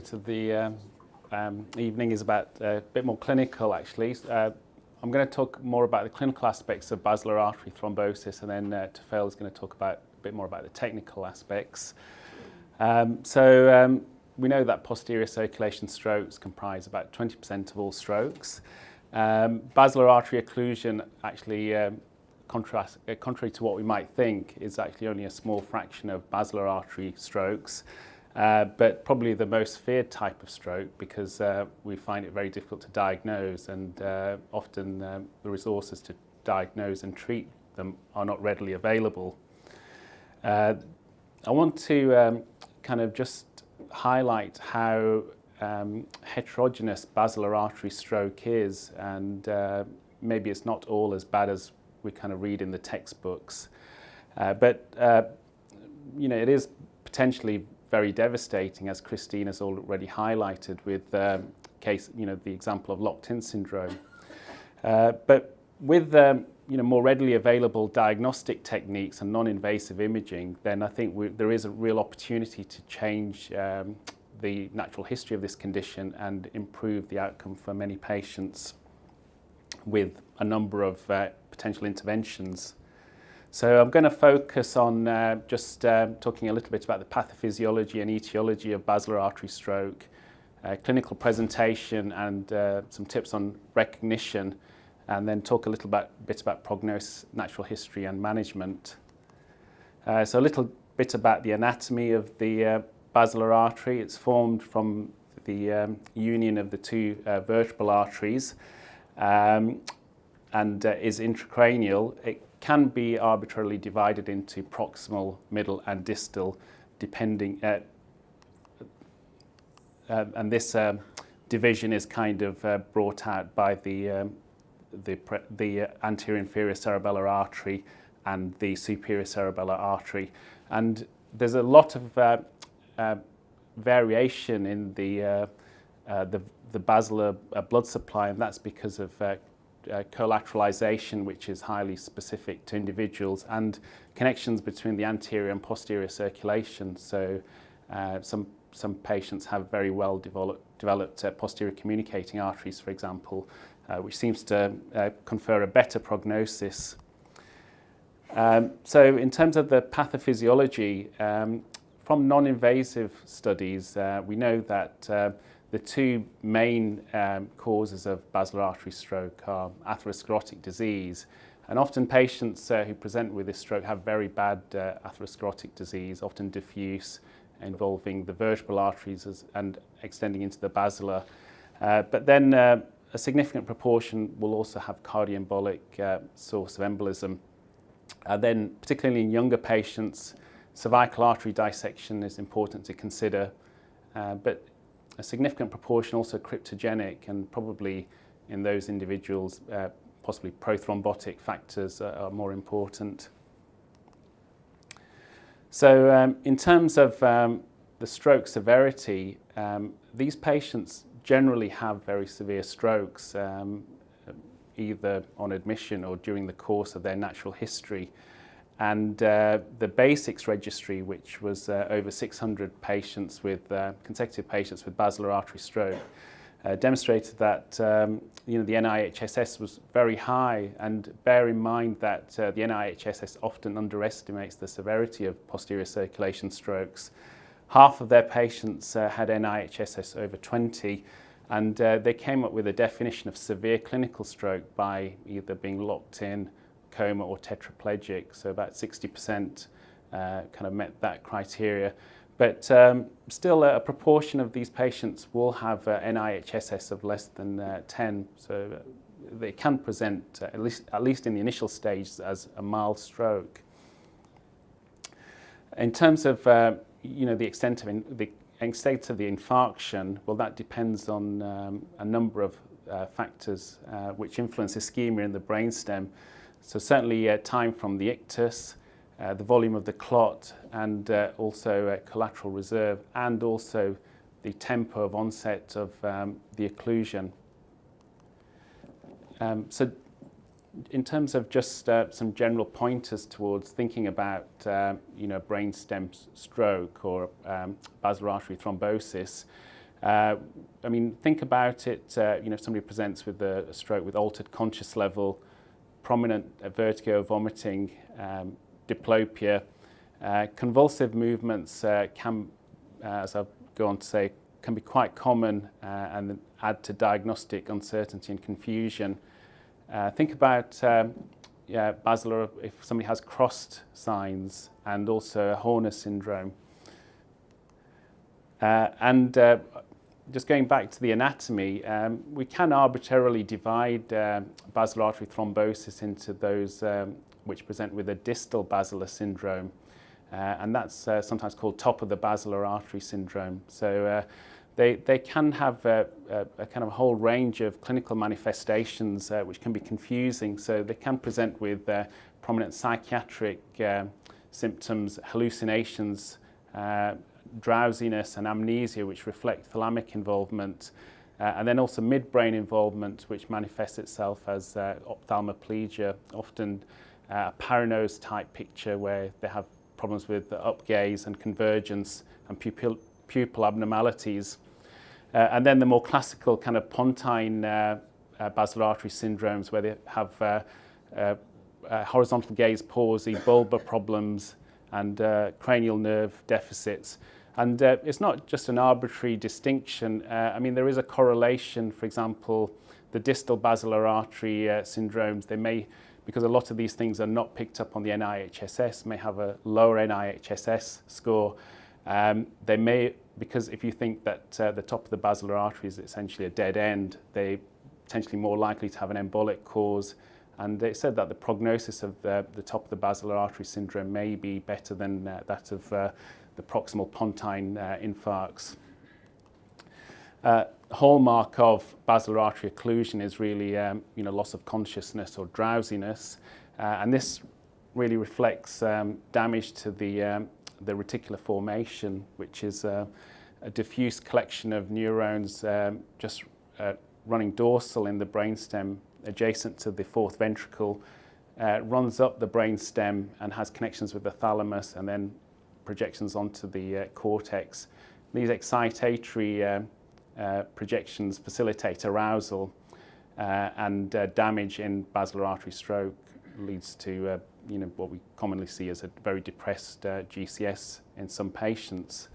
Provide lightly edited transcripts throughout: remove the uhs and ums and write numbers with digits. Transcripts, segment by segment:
bit of the evening is about a bit more clinical, actually. I'm going to talk more about the clinical aspects of basilar artery thrombosis, and then Tufel is going to talk a bit more about the technical aspects. We know that posterior circulation strokes comprise about 20% of all strokes. Basilar artery occlusion, actually, contrary to what we might think, is actually only a small fraction of basilar artery strokes, but probably the most feared type of stroke because we find it very difficult to diagnose, and often the resources to diagnose and treat them are not readily available. I want to kind of just highlight how heterogeneous basilar artery stroke is, and maybe it's not all as bad as we kind of read in the textbooks, but it is potentially very devastating, as Christine has already highlighted with the example of locked-in syndrome. But with more readily available diagnostic techniques and non-invasive imaging, then I think there is a real opportunity to change the natural history of this condition and improve the outcome for many patients with a number of potential interventions. So I'm going to focus on just talking a little bit about the pathophysiology and etiology of basilar artery stroke, clinical presentation, and some tips on recognition, and then talk a little bit about prognosis, natural history, and management. So a little bit about the anatomy of the basilar artery. It's formed from the union of the two vertebral arteries and is intracranial. It can be arbitrarily divided into proximal, middle, and distal, depending. And this division is kind of brought out by the anterior inferior cerebellar artery and the superior cerebellar artery. And there's a lot of variation in the basilar blood supply, and that's because of collateralization, which is highly specific to individuals, and connections between the anterior and posterior circulation. So some patients have very well developed posterior communicating arteries, for example, which seems to confer a better prognosis. So in terms of the pathophysiology, from non-invasive studies, we know that the two main causes of basilar artery stroke are atherosclerotic disease, and often patients who present with this stroke have very bad atherosclerotic disease, often diffuse, involving the vertebral arteries and extending into the basilar. But then a significant proportion will also have cardioembolic source of embolism. Then, particularly in younger patients, cervical artery dissection is important to consider, but a significant proportion also cryptogenic, and probably in those individuals, possibly prothrombotic factors are more important. So in terms of the stroke severity, these patients generally have very severe strokes, either on admission or during the course of their natural history. And the BASICS registry, which was over 600 patients with consecutive patients with basilar artery stroke, demonstrated that the NIHSS was very high. And bear in mind that the NIHSS often underestimates the severity of posterior circulation strokes. Half of their patients had NIHSS over 20, and they came up with a definition of severe clinical stroke by either being locked in, coma, or tetraplegic. So about 60% kind of met that criteria. But still a proportion of these patients will have NIHSS of less than 10. So they can present, at least in the initial stage, as a mild stroke. In terms of the extent of the infarction, well, that depends on a number of factors which influence ischemia in the brainstem. So certainly time from the ictus, the volume of the clot, and also collateral reserve, and also the tempo of onset of the occlusion. So in terms of just some general pointers towards thinking about brainstem stroke or basilar artery thrombosis, I mean, think about it, if somebody presents with a stroke with altered conscious level, prominent vertigo, vomiting, diplopia, convulsive movements can, as I'll go on to say, can be quite common and add to diagnostic uncertainty and confusion. Think about basilar, if somebody has crossed signs and also Horner syndrome. Just going back to the anatomy, we can arbitrarily divide basilar artery thrombosis into those which present with a distal basilar syndrome, and that's sometimes called top of the basilar artery syndrome. So they can have a kind of whole range of clinical manifestations which can be confusing. So they can present with prominent psychiatric symptoms, hallucinations, drowsiness and amnesia, which reflect thalamic involvement, and then also midbrain involvement, which manifests itself as ophthalmoplegia, often a paranose type picture where they have problems with the upgaze and convergence and pupil abnormalities. And then the more classical kind of pontine basilar artery syndromes, where they have horizontal gaze palsy, bulbar problems, and cranial nerve deficits. And it's not just an arbitrary distinction. I mean, there is a correlation. For example, the distal basilar artery syndromes, they may, because a lot of these things are not picked up on the NIHSS, may have a lower NIHSS score. They may, because if you think that the top of the basilar artery is essentially a dead end, they're potentially more likely to have an embolic cause. And they said that the prognosis of the top of the basilar artery syndrome may be better than that of the proximal pontine infarcts. Hallmark of basilar artery occlusion is really loss of consciousness or drowsiness, and this really reflects damage to the reticular formation, which is a diffuse collection of neurons just running dorsal in the brainstem, adjacent to the fourth ventricle, runs up the brainstem and has connections with the thalamus and then projections onto the cortex. These excitatory projections facilitate arousal, and damage in basilar artery stroke leads to what we commonly see as a very depressed GCS in some patients.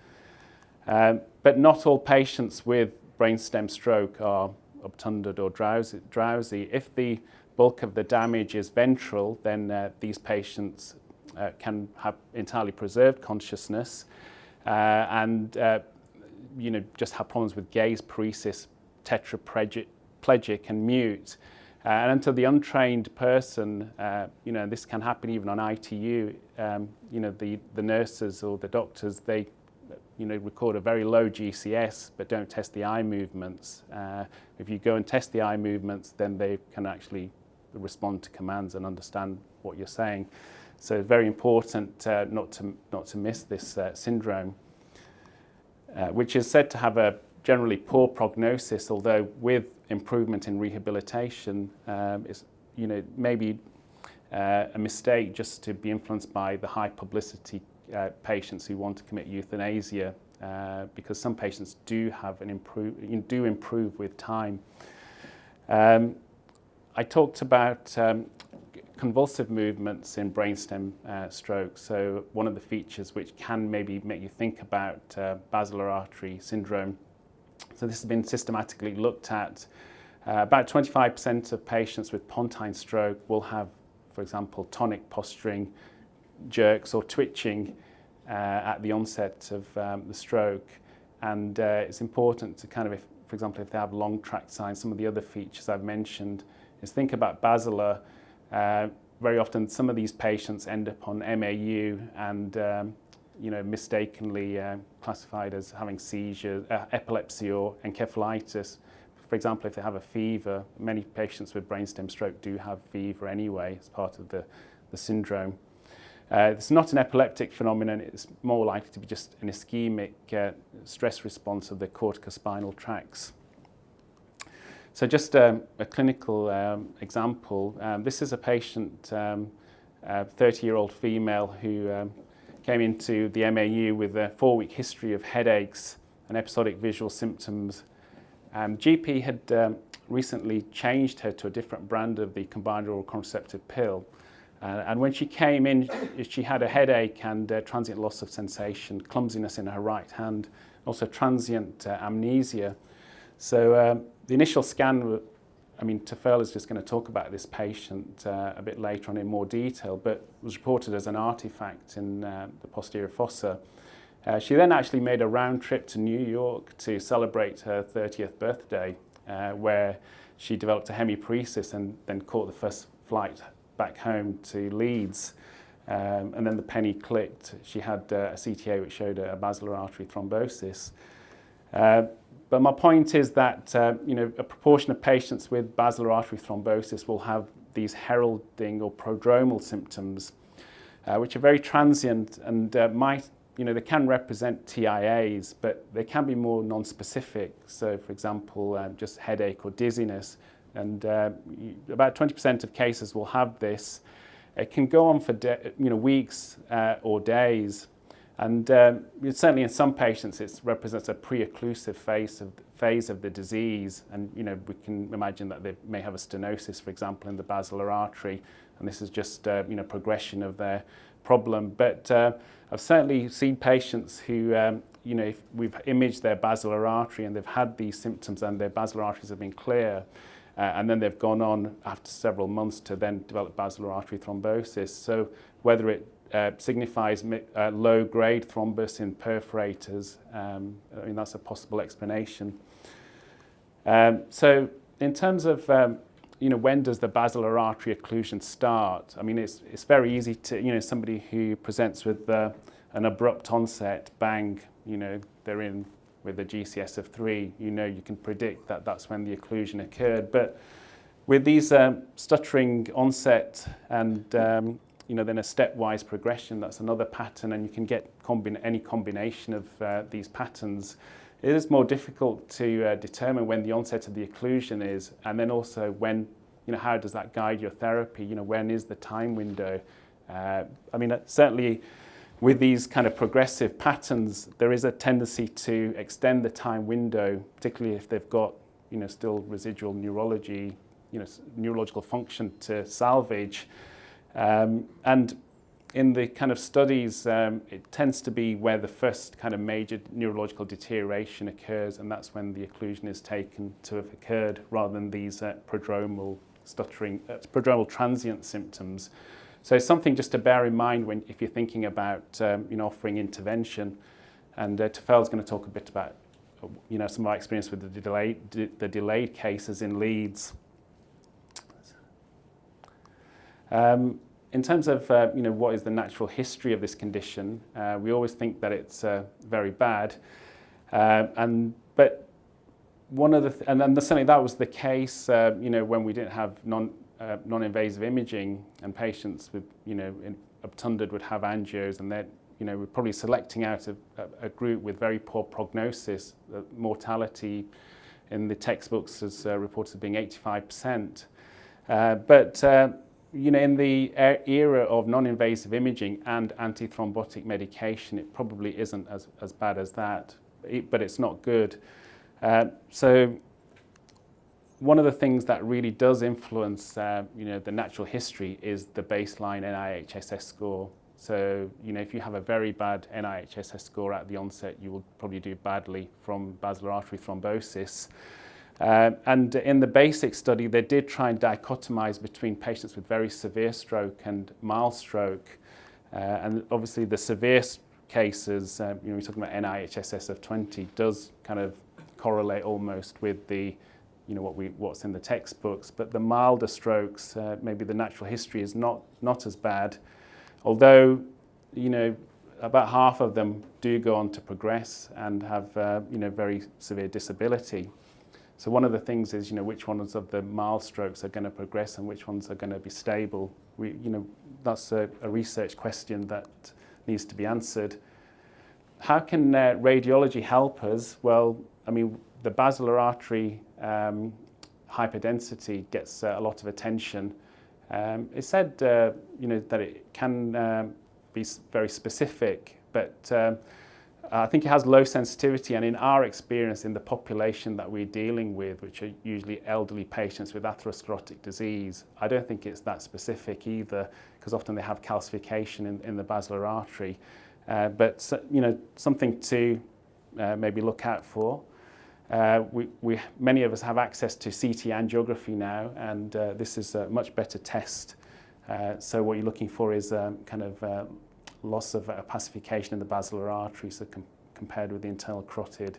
But not all patients with brainstem stroke are obtunded or drowsy. If the bulk of the damage is ventral, then these patients can have entirely preserved consciousness and just have problems with gaze, paresis, tetraplegic and mute. And until the untrained person, this can happen even on ITU, the nurses or the doctors, they record a very low GCS but don't test the eye movements. If you go and test the eye movements, then they can actually respond to commands and understand what you're saying. So it's very important not to miss this syndrome, which is said to have a generally poor prognosis, although with improvement in rehabilitation, it's maybe a mistake just to be influenced by the high publicity patients who want to commit euthanasia, because some patients do have improve with time. I talked about convulsive movements in brainstem stroke. So one of the features which can maybe make you think about basilar artery syndrome. So this has been systematically looked at. About 25% of patients with pontine stroke will have, for example, tonic posturing, jerks or twitching at the onset of the stroke. And it's important to kind of, for example, if they have long tract signs, some of the other features I've mentioned, is think about basilar. Very often some of these patients end up on MAU and mistakenly classified as having seizures, epilepsy or encephalitis. For example, if they have a fever, many patients with brainstem stroke do have fever anyway as part of the syndrome. It's not an epileptic phenomenon, it's more likely to be just an ischemic stress response of the corticospinal tracts. So just a clinical example. This is a patient, a 30-year-old female who came into the MAU with a 4-week history of headaches and episodic visual symptoms. GP had recently changed her to a different brand of the combined oral contraceptive pill. And when she came in, she had a headache and transient loss of sensation, clumsiness in her right hand, also transient amnesia. So the initial scan, Tafel is just going to talk about this patient a bit later on in more detail, but was reported as an artifact in the posterior fossa. She then actually made a round trip to New York to celebrate her 30th birthday, where she developed a hemiparesis and then caught the first flight back home to Leeds. And then the penny clicked. She had a CTA which showed a basilar artery thrombosis. But my point is that a proportion of patients with basilar artery thrombosis will have these heralding or prodromal symptoms, which are very transient and they can represent TIAs, but they can be more non-specific. So, for example, just headache or dizziness. And about 20% of cases will have this. It can go on for weeks or days. And certainly in some patients, it represents a pre-occlusive phase of the disease. And we can imagine that they may have a stenosis, for example, in the basilar artery. And this is just progression of their problem. But I've certainly seen patients who, if we've imaged their basilar artery and they've had these symptoms and their basilar arteries have been clear, and then they've gone on after several months to then develop basilar artery thrombosis. So whether it signifies low-grade thrombus in perforators, that's a possible explanation. So in terms of when does the basilar artery occlusion start? It's very easy to, somebody who presents with an abrupt onset, bang, they're in with a GCS of 3, you can predict that that's when the occlusion occurred. But with these stuttering onset and then a stepwise progression, that's another pattern, and you can get any combination of these patterns. It is more difficult to determine when the onset of the occlusion is, and then also when, how does that guide your therapy? When is the time window? Certainly with these kind of progressive patterns, there is a tendency to extend the time window, particularly if they've got, still residual neurology, neurological function to salvage. And in the kind of studies, it tends to be where the first kind of major neurological deterioration occurs, and that's when the occlusion is taken to have occurred, rather than these prodromal stuttering, prodromal transient symptoms. So it's something just to bear in mind if you're thinking about offering intervention. And Tafel's going to talk a bit about some of my experience with the delayed cases in Leeds. In terms of what is the natural history of this condition, we always think that it's very bad, but one of the and certainly that was the case when we didn't have non-invasive imaging, and patients with obtunded would have angios, and that we're probably selecting out a group with very poor prognosis. Mortality in the textbooks is reported as being 85%, but in the era of non-invasive imaging and antithrombotic medication, it probably isn't as bad as that, but it's not good. So one of the things that really does influence the natural history is the baseline NIHSS score. So if you have a very bad NIHSS score at the onset, you will probably do badly from basilar artery thrombosis. And in the BASIC study, they did try and dichotomize between patients with very severe stroke and mild stroke. And obviously the severe cases, we're talking about NIHSS of 20, does kind of correlate almost with the, what's in the textbooks. But the milder strokes, maybe the natural history is not as bad. Although, about half of them do go on to progress and have, very severe disability. So one of the things is, which ones of the mild strokes are going to progress and which ones are going to be stable. That's a research question that needs to be answered. How can radiology help us? Well, the basilar artery hyperdensity gets a lot of attention. It's said, that it can be very specific, but I think it has low sensitivity, and in our experience in the population that we're dealing with, which are usually elderly patients with atherosclerotic disease, I don't think it's that specific either, because often they have calcification in the basilar artery. But you know, something to maybe look out for. Many of us have access to CT angiography now, and this is a much better test. So what you're looking for is kind of loss of opacification in the basilar artery, so compared with the internal carotid,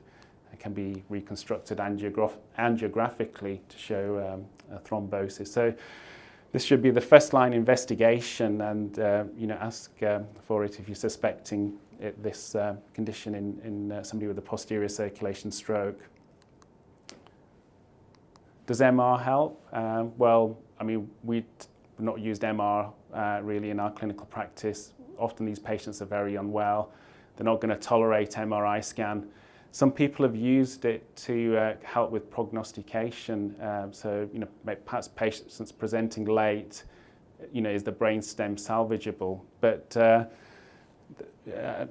it can be reconstructed angiographically to show a thrombosis. So this should be the first line investigation, and you know, ask for it if you're suspecting this condition in somebody with a posterior circulation stroke. Does MR help? Well, I mean, we've not used MR really in our clinical practice. Often these patients are very unwell. They're not going to tolerate MRI scan. Some people have used it to help with prognostication. So, you know, perhaps patients presenting late, you know, is the brainstem salvageable? But,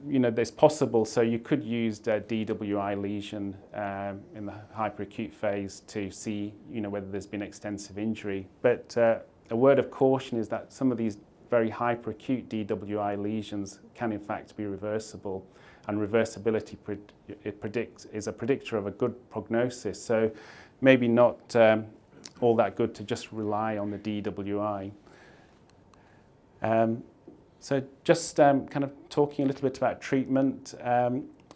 you know, it's possible. So you could use a DWI lesion in the hyperacute phase to see, you know, whether there's been extensive injury. But a word of caution is that some of these very hyperacute DWI lesions can in fact be reversible, and reversibility is a predictor of a good prognosis. So maybe not all that good to just rely on the DWI. So just kind of talking a little bit about treatment.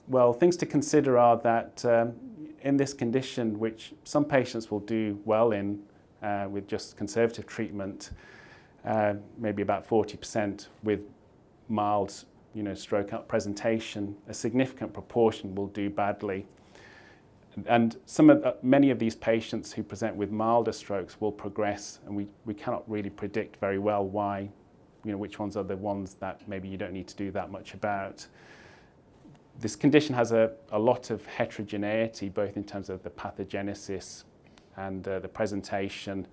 Well, things to consider are that in this condition, which some patients will do well in with just conservative treatment, maybe about 40% with mild, you know, stroke presentation, a significant proportion will do badly. And many of these patients who present with milder strokes will progress, and we cannot really predict very well why, you know, which ones are the ones that maybe you don't need to do that much about. This condition has a lot of heterogeneity, both in terms of the pathogenesis and the presentation.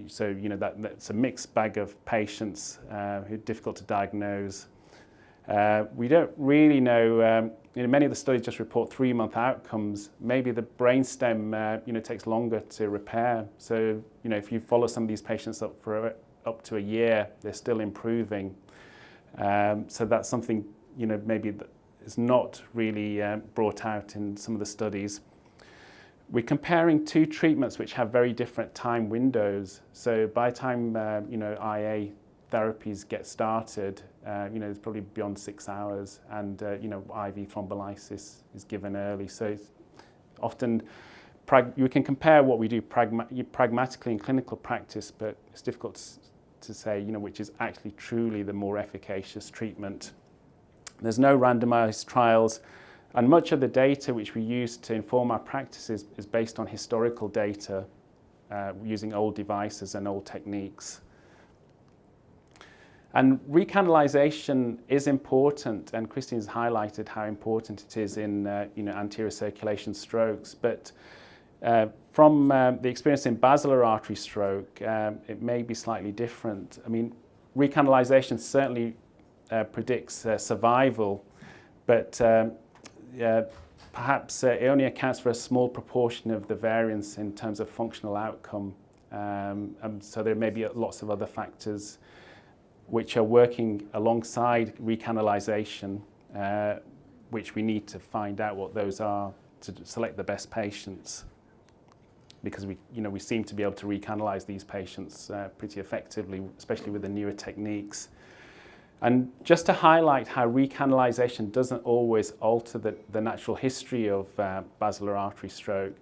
So, you know, that's a mixed bag of patients who are difficult to diagnose. We don't really know, you know, many of the studies just report 3-month outcomes. Maybe the brainstem, you know, takes longer to repair. So, you know, if you follow some of these patients up to a year, they're still improving. So that's something, you know, maybe that is not really brought out in some of the studies. We're comparing two treatments which have very different time windows. So by the time, you know, IA therapies get started, you know, it's probably beyond 6 hours, and, you know, IV thrombolysis is given early. So it's often, you can compare what we do pragmatically in clinical practice, but it's difficult to say, you know, which is actually truly the more efficacious treatment. There's no randomized trials. And much of the data which we use to inform our practices is based on historical data, using old devices and old techniques. And recanalization is important, and Christine's highlighted how important it is in you know, anterior circulation strokes. But from the experience in basilar artery stroke, it may be slightly different. I mean, recanalization certainly predicts survival, but perhaps it only accounts for a small proportion of the variance in terms of functional outcome. So there may be lots of other factors which are working alongside recanalization, which we need to find out what those are to select the best patients. Because we seem to be able to recanalize these patients pretty effectively, especially with the newer techniques. And just to highlight how recanalization doesn't always alter the natural history of basilar artery stroke.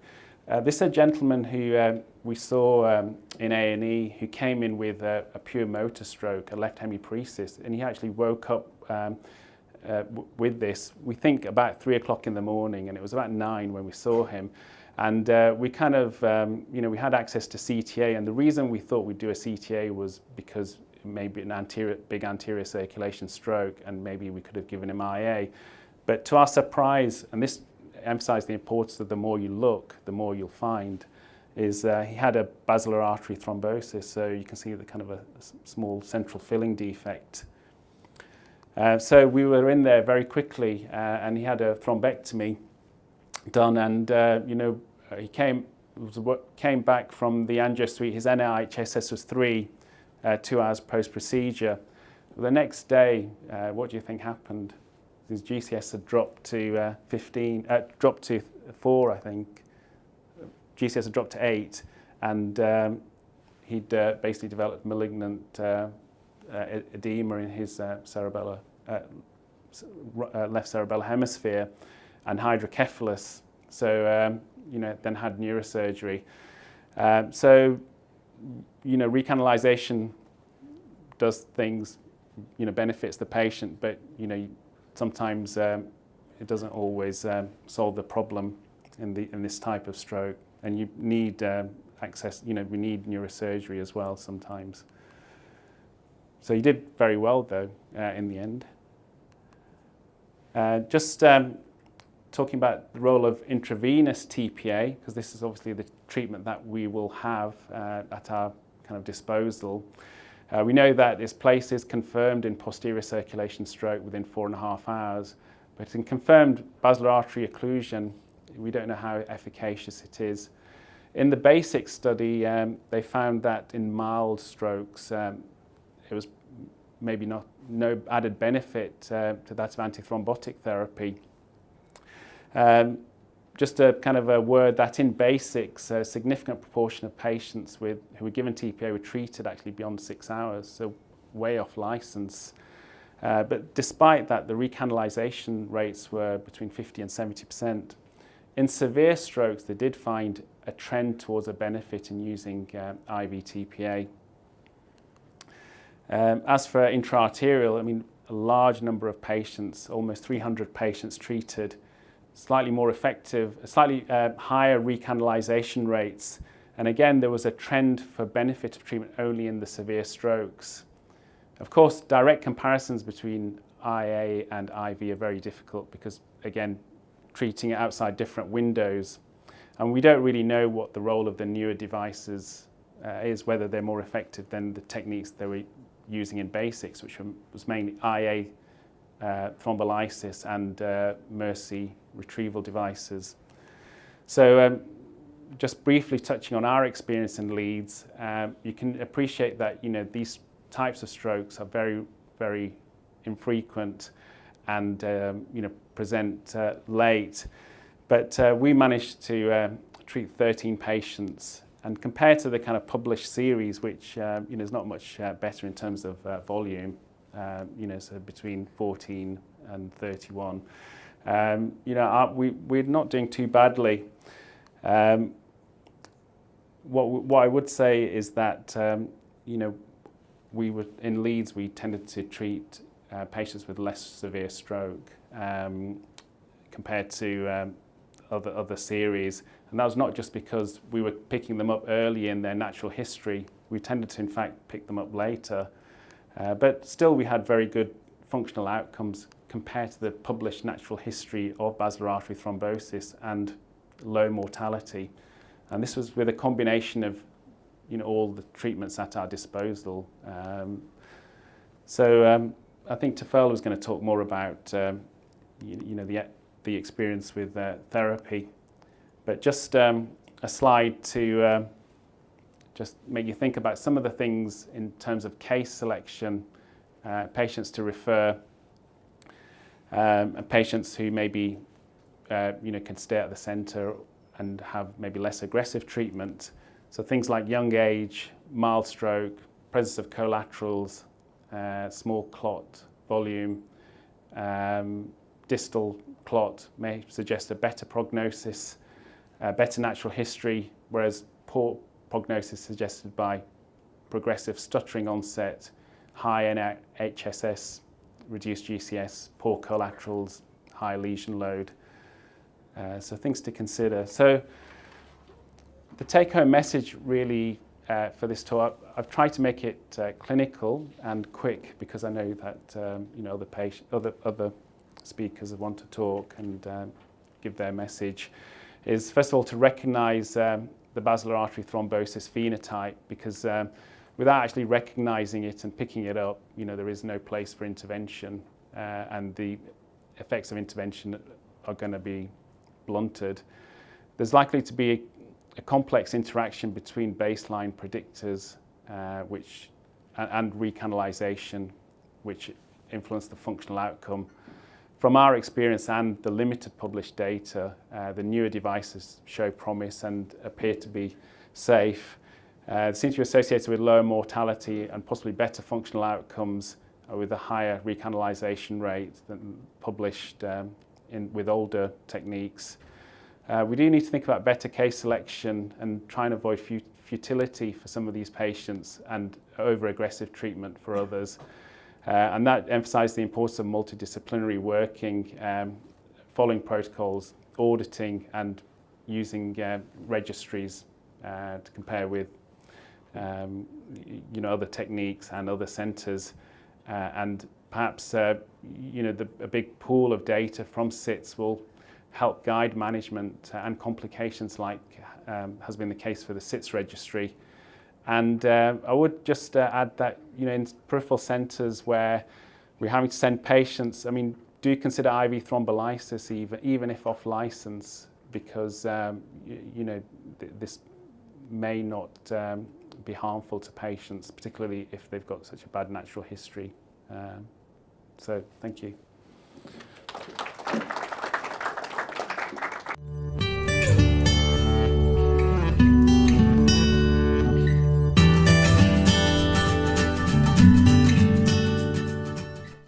This is a gentleman who we saw in A&E who came in with a pure motor stroke, a left hemiparesis, and he actually woke up with this, we think about 3 o'clock in the morning, and it was about 9 when we saw him. And we kind of, we had access to CTA, and the reason we thought we'd do a CTA was because maybe an big anterior circulation stroke, and maybe we could have given him IA. But to our surprise, and this emphasized the importance of the more you look, the more you'll find, is he had a basilar artery thrombosis, so you can see the kind of a small central filling defect. So we were in there very quickly, and he had a thrombectomy done, and he came back from the angio suite. His NIHSS was 3, 2 hours post-procedure. The next day, what do you think happened? His GCS had dropped to dropped to 4, I think. GCS had dropped to 8, and he'd basically developed malignant edema in his left cerebellar hemisphere, and hydrocephalus. So then had neurosurgery. Recanalization does things, benefits the patient, but sometimes it doesn't always solve the problem in this type of stroke, and you need access. We need neurosurgery as well sometimes. So you did very well though in the end. Just talking about the role of intravenous TPA, because this is obviously the treatment that we will have at our kind of disposal. We know that its place is confirmed in posterior circulation stroke within 4.5 hours, but in confirmed basilar artery occlusion, we don't know how efficacious it is. In the BASIC study, they found that in mild strokes, it was maybe no added benefit to that of antithrombotic therapy. Just a kind of a word that in BASICs, a significant proportion of patients who were given TPA were treated actually beyond 6 hours, so way off license. But despite that, the recanalization rates were between 50 and 70%. In severe strokes, they did find a trend towards a benefit in using IV TPA. As for intraarterial, a large number of patients, almost 300 patients treated, slightly more effective, slightly higher recanalization rates. And again, there was a trend for benefit of treatment only in the severe strokes. Of course, direct comparisons between IA and IV are very difficult because, again, treating it outside different windows. And we don't really know what the role of the newer devices is, whether they're more effective than the techniques they were using in BASICs, which was mainly IA thrombolysis and Mercy retrieval devices. So just briefly touching on our experience in Leeds, you can appreciate that these types of strokes are very, very infrequent and present late. But we managed to treat 13 patients, and compared to the kind of published series, which is not much better in terms of volume, so between 14 and 31. We're not doing too badly. What I would say is that in Leeds we tended to treat patients with less severe stroke compared to other series, and that was not just because we were picking them up early in their natural history. We tended to in fact pick them up later. But still we had very good functional outcomes compared to the published natural history of basilar artery thrombosis and low mortality. And this was with a combination of all the treatments at our disposal. I think Tafel was going to talk more about the experience with therapy. But just a slide to just make you think about some of the things in terms of case selection, patients to refer, and patients who maybe can stay at the centre and have maybe less aggressive treatment. So things like young age, mild stroke, presence of collaterals, small clot volume, distal clot may suggest a better prognosis, better natural history, whereas poor prognosis suggested by progressive stuttering onset, high NIHSS, reduced GCS, poor collaterals, high lesion load. So things to consider. So the take-home message really for this talk, I've tried to make it clinical and quick because I know that other speakers want to talk and give their message, is first of all to recognise the basilar artery thrombosis phenotype, because without actually recognising it and picking it up, there is no place for intervention. and the effects of intervention are going to be blunted. There's likely to be a complex interaction between baseline predictors and recanalization, which influence the functional outcome. From our experience and the limited published data, the newer devices show promise and appear to be safe. They seem to be associated with lower mortality and possibly better functional outcomes with a higher recanalization rate than published with older techniques. We do need to think about better case selection and try and avoid futility for some of these patients and over-aggressive treatment for others. And that emphasised the importance of multidisciplinary working, following protocols, auditing and using registries to compare with other techniques and other centres. And perhaps a big pool of data from SITS will help guide management and complications like has been the case for the SITS registry. And I would just add that in peripheral centres where we're having to send patients, do consider IV thrombolysis even if off licence, because this may not be harmful to patients, particularly if they've got such a bad natural history. So thank you.